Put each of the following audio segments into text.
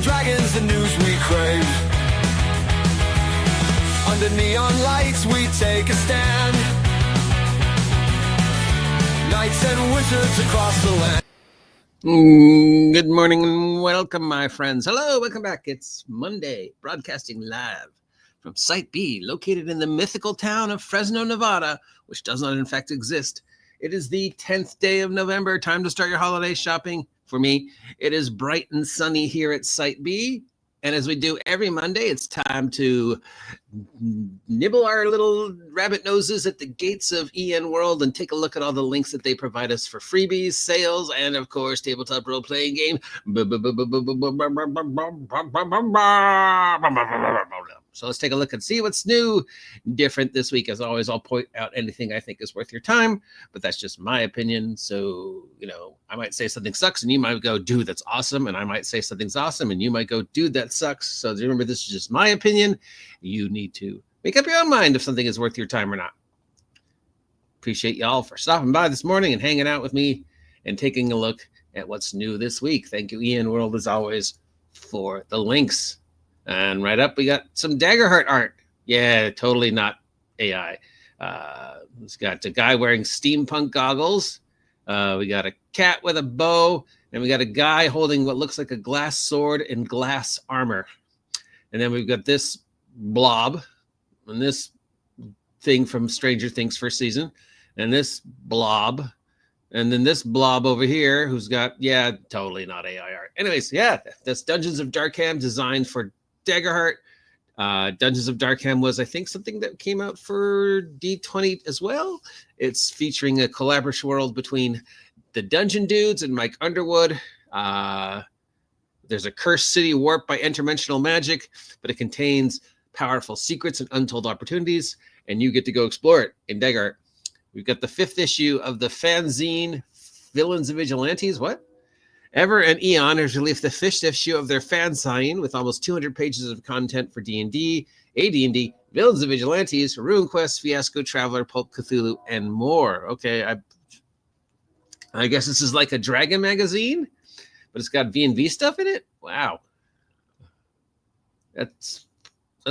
and dragons, the news we crave. Under neon lights we take a stand. Knights and wizards across the land. Good morning and welcome, my friends. Hello, welcome back. It's Monday, broadcasting live from Site B, located in the mythical town of Fresno, Nevada, which does not in fact exist. It is the 10th day of November. Time to start your holiday shopping. For me, it is bright and sunny here at Site B. And as we do every Monday, it's time to nibble our little rabbit noses at the gates of EN World and take a look at all the links that they provide us for freebies, sales, and of course, tabletop role-playing game. So let's take a look and see what's new, different this week. As always, I'll point out anything I think is worth your time, but that's just my opinion. So, I might say something sucks and you might go, dude, that's awesome. And I might say something's awesome and you might go, dude, that sucks. So remember, this is just my opinion. You need to make up your own mind if something is worth your time or not. Appreciate y'all for stopping by this morning and hanging out with me and taking a look at what's new this week. Thank you, EN World, as always, for the links. And right up, we got some dagerheart art. Yeah, totally not AI. It's got a guy wearing steampunk goggles. We got a cat with a bow. And we got a guy holding what looks like a glass sword and glass armor. And then we've got this blob and this thing from Stranger Things first season. And this blob. And then this blob over here who's got, totally not AI art. Anyways, that's Dungeons of Darkham designed for dagerheart. Dungeons of Darkham was, I think, something that came out for D20 as well. It's featuring a collaborative world between the Dungeon Dudes and Mike Underwood. There's a cursed city warped by interdimensional magic, but it contains powerful secrets and untold opportunities, and you get to go explore it in dagerheart. We've got the 5th issue of the fanzine Villains and Vigilantes. What? Ever and Eon has released the 5th issue of their fanzine with almost 200 pages of content for D&D, AD&D, Villains and Vigilantes, Rune Quest, Fiasco, Traveler, Pulp Cthulhu, and more. Okay, I guess this is like a Dragon magazine, but it's got V&V stuff in it? Wow. That's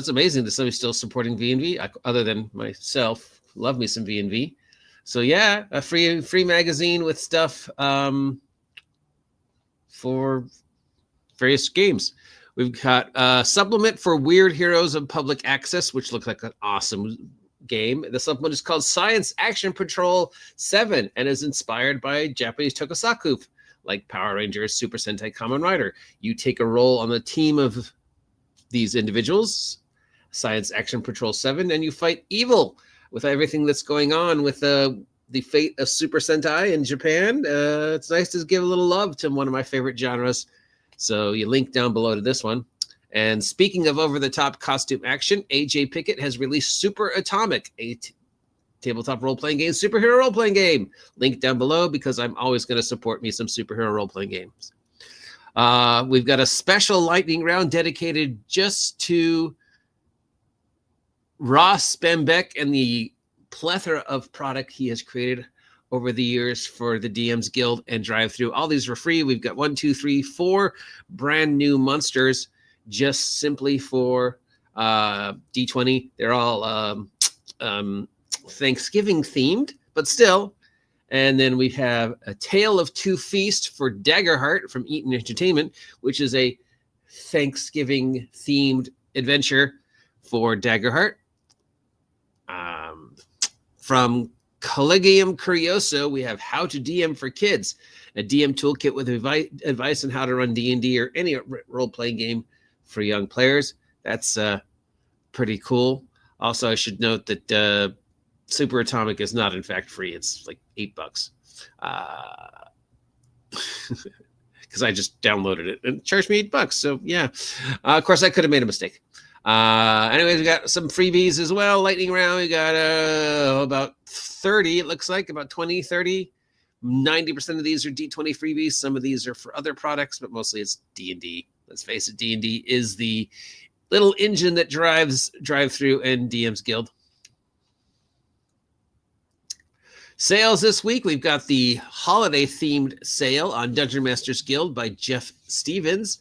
amazing that somebody's still supporting V&V, other than myself. Love me some V&V. So yeah, a free magazine with stuff for various games. We've got a supplement for Weird Heroes of Public Access, which looks like an awesome game. The supplement is called Science Action Patrol 7 and is inspired by Japanese tokusatsu, like Power Rangers, Super Sentai, Kamen Rider. You take a role on the team of these individuals, Science Action Patrol 7, and you fight evil with everything that's going on with the fate of Super Sentai in Japan. It's nice to give a little love to one of my favorite genres. So you link down below to this one. And speaking of over-the-top costume action, AJ Pickett has released Super Atomic, a tabletop role-playing game, superhero role-playing game. Link down below because I'm always going to support me some superhero role-playing games. We've got a special lightning round dedicated just to Ross Bembeck and the plethora of product he has created over the years for the DM's Guild and Drive-Thru. All these are free. We've got 4 brand new monsters just simply for D20. They're all Thanksgiving themed, but still. And then we have a Tale of Two Feasts for Dagerheart from Eaton Entertainment, which is a Thanksgiving themed adventure for Dagerheart. From Collegium Curioso, we have How to DM for Kids, a DM toolkit with advice on how to run D&D or any role-playing game for young players. That's pretty cool. Also, I should note that Super Atomic is not, in fact, free. It's like $8. Because I just downloaded it and it charged me $8. So, yeah. Of course, I could have made a mistake. Anyways, we got some freebies as well. Lightning round, we got about 30, it looks like, about 20, 30. 90% of these are D20 freebies. Some of these are for other products, but mostly it's D&D. Let's face it, D&D is the little engine that drives Drive-Thru and DM's Guild. Sales this week, we've got the holiday-themed sale on Dungeon Masters Guild by Jeff Stevens.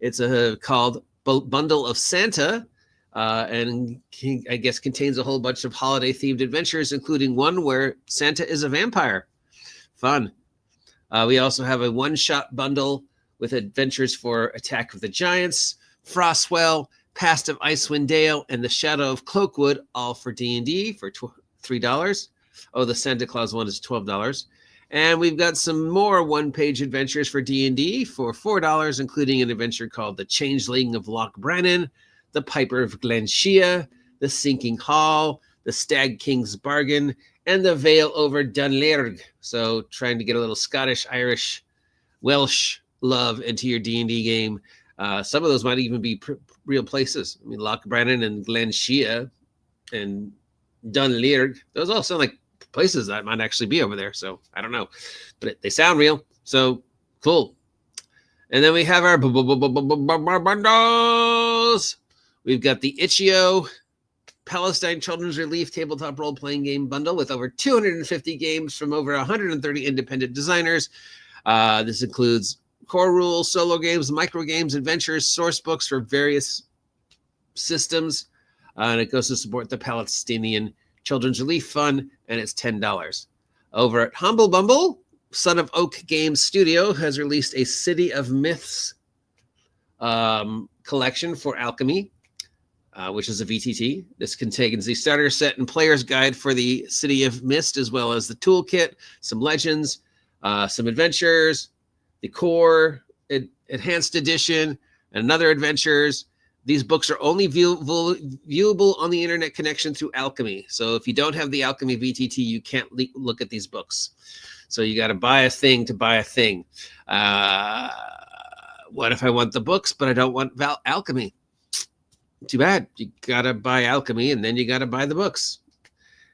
It's called Bundle of Santa, and I guess contains a whole bunch of holiday-themed adventures, including one where Santa is a vampire. Fun. We also have a one-shot bundle with adventures for Attack of the Giants, Frostwell, Past of Icewind Dale, and The Shadow of Cloakwood, all for D&D for $3. Oh, the Santa Claus one is $12. And we've got some more one-page adventures for D&D for $4, including an adventure called The Changeling of Loch Brennan, The Piper of Glenshea, The Sinking Hall, The Stag King's Bargain, and The Veil over Dunleirg. So trying to get a little Scottish, Irish, Welsh love into your D&D game. Some of those might even be real places. I mean, Loch Brennan and Glenshea and Dunleirg, those all sound like places that might actually be over there. So I don't know, but they sound real. So cool. And then we have our bundles. We've got the Itch.io Palestine Children's Relief tabletop role-playing game bundle with over 250 games from over 130 independent designers. This includes core rules, solo games, micro games, adventures, source books for various systems. And it goes to support the Palestinian Children's Relief Fund, and it's $10. Over at Humble Bumble, Son of Oak Games Studio has released a City of Myths collection for Alchemy, which is a VTT. This contains the starter set and player's guide for the City of Mist, as well as the toolkit, some legends, some adventures, the core enhanced edition, and other adventures. These books are only viewable on the internet connection through Alchemy. So if you don't have the Alchemy VTT, you can't look at these books. So you got to buy a thing to buy a thing. What if I want the books, but I don't want Alchemy? Too bad. You got to buy Alchemy, and then you got to buy the books.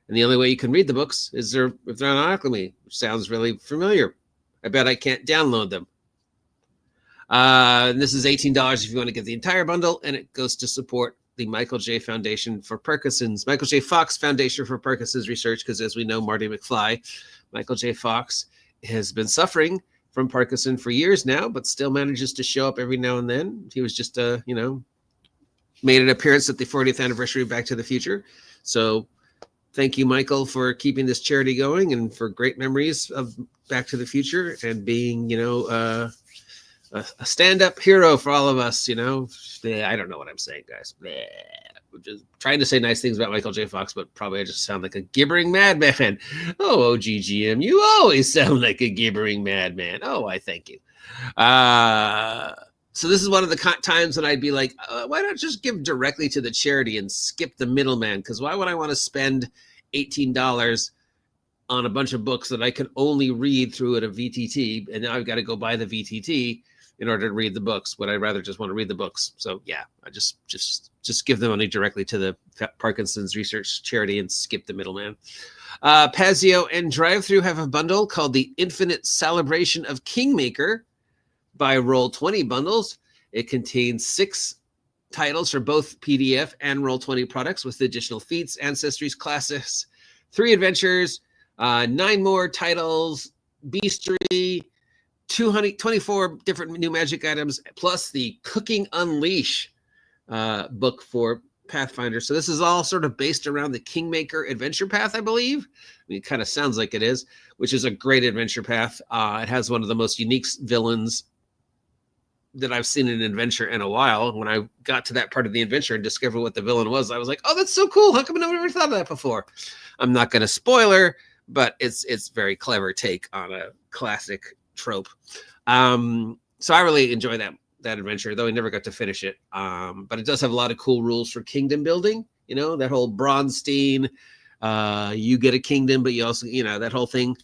And the only way you can read the books is if they're on Alchemy, which sounds really familiar. I bet I can't download them. This is $18 if you want to get the entire bundle, and it goes to support the Michael J. Fox Foundation for Parkinson's research, because as we know, Marty McFly, Michael J. Fox, has been suffering from Parkinson for years now, but still manages to show up every now and then. He was just, made an appearance at the 40th anniversary of Back to the Future. So thank you, Michael, for keeping this charity going and for great memories of Back to the Future and being, a stand-up hero for all of us, I don't know what I'm saying, guys. I'm just trying to say nice things about Michael J. Fox, but probably I just sound like a gibbering madman. Oh, OGGM, you always sound like a gibbering madman. Oh, I thank you. So this is one of the times when I'd be like, why not just give directly to the charity and skip the middleman? Because why would I want to spend $18 on a bunch of books that I can only read through at a VTT, and now I've got to go buy the VTT in order to read the books? Would I rather just want to read the books? So yeah, I just give the money directly to the Parkinson's research charity and skip the middleman. Paizo and Drive-Thru have a bundle called the Infinite Celebration of Kingmaker by Roll20 bundles. It contains 6 titles for both PDF and Roll20 products with additional feats, ancestries, classes, 3 adventures, 9 more titles, bestiary, 24 different new magic items, plus the Cooking Unleash book for Pathfinder. So this is all sort of based around the Kingmaker adventure path, I believe. I mean, it kind of sounds like it is, which is a great adventure path. It has one of the most unique villains that I've seen in an adventure in a while. When I got to that part of the adventure and discovered what the villain was, I was like, oh, that's so cool. How come I've never thought of that before? I'm not going to spoiler, but it's very clever take on a classic trope. So I really enjoy that adventure, though I never got to finish it. But it does have a lot of cool rules for kingdom building. That whole Bronstein, you get a kingdom, but you also, that whole thing.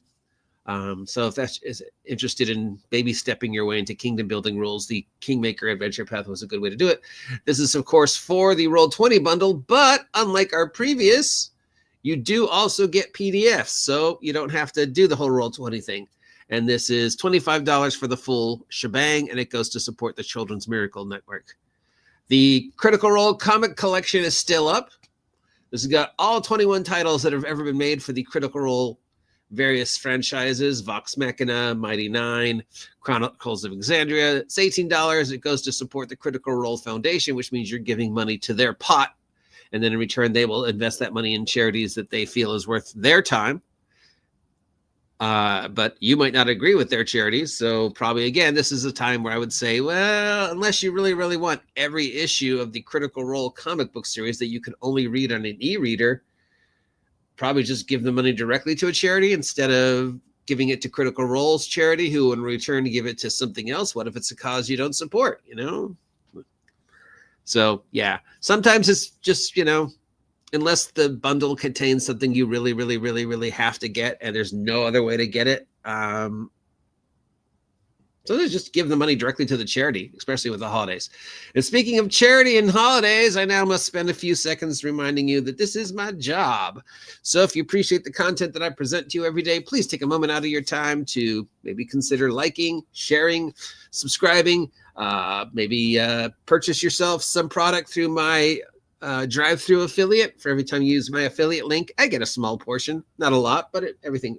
So if that's interested in baby stepping your way into kingdom building rules, the Kingmaker Adventure Path was a good way to do it. This is, of course, for the Roll20 bundle, but unlike our previous, you do also get PDFs, so you don't have to do the whole Roll20 thing. And this is $25 for the full shebang, and it goes to support the Children's Miracle Network. The Critical Role comic collection is still up. This has got all 21 titles that have ever been made for the Critical Role various franchises, Vox Machina, Mighty Nine, Chronicles of Exandria. It's $18. It goes to support the Critical Role Foundation, which means you're giving money to their pot. And then in return, they will invest that money in charities that they feel is worth their time. But you might not agree with their charities. So probably, again, this is a time where I would say, well, unless you really, really want every issue of the Critical Role comic book series that you can only read on an e-reader, probably just give the money directly to a charity instead of giving it to Critical Role's charity, who in return give it to something else. What if it's a cause you don't support, you know? So, yeah, sometimes it's just, you know, unless the bundle contains something you really, really, really, really have to get and there's no other way to get it. So just give the money directly to the charity, especially with the holidays. And speaking of charity and holidays, I now must spend a few seconds reminding you that this is my job. So if you appreciate the content that I present to you every day, please take a moment out of your time to maybe consider liking, sharing, subscribing, maybe purchase yourself some product through my drive-through affiliate. For every time you use my affiliate link, I get a small portion, not a lot, but everything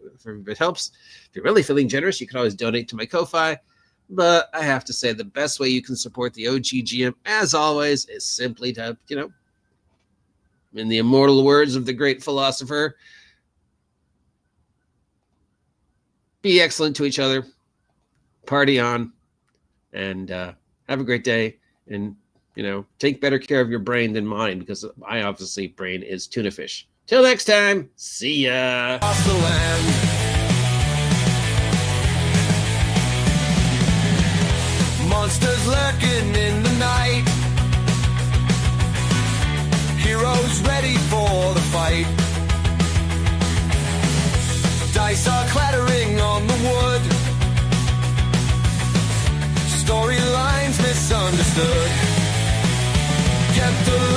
helps. If you're really feeling generous, you can always donate to my Ko-Fi. But I have to say, the best way you can support the OGGM, as always, is simply to, you know, in the immortal words of the great philosopher, be excellent to each other, party on, and have a great day. And, you know, take better care of your brain than mine, because I obviously brain is tuna fish. Till next time, see ya. Across the land. Monsters lurking in the night. Heroes ready for the fight. Dice are clattering on the wood. Storylines misunderstood. Get the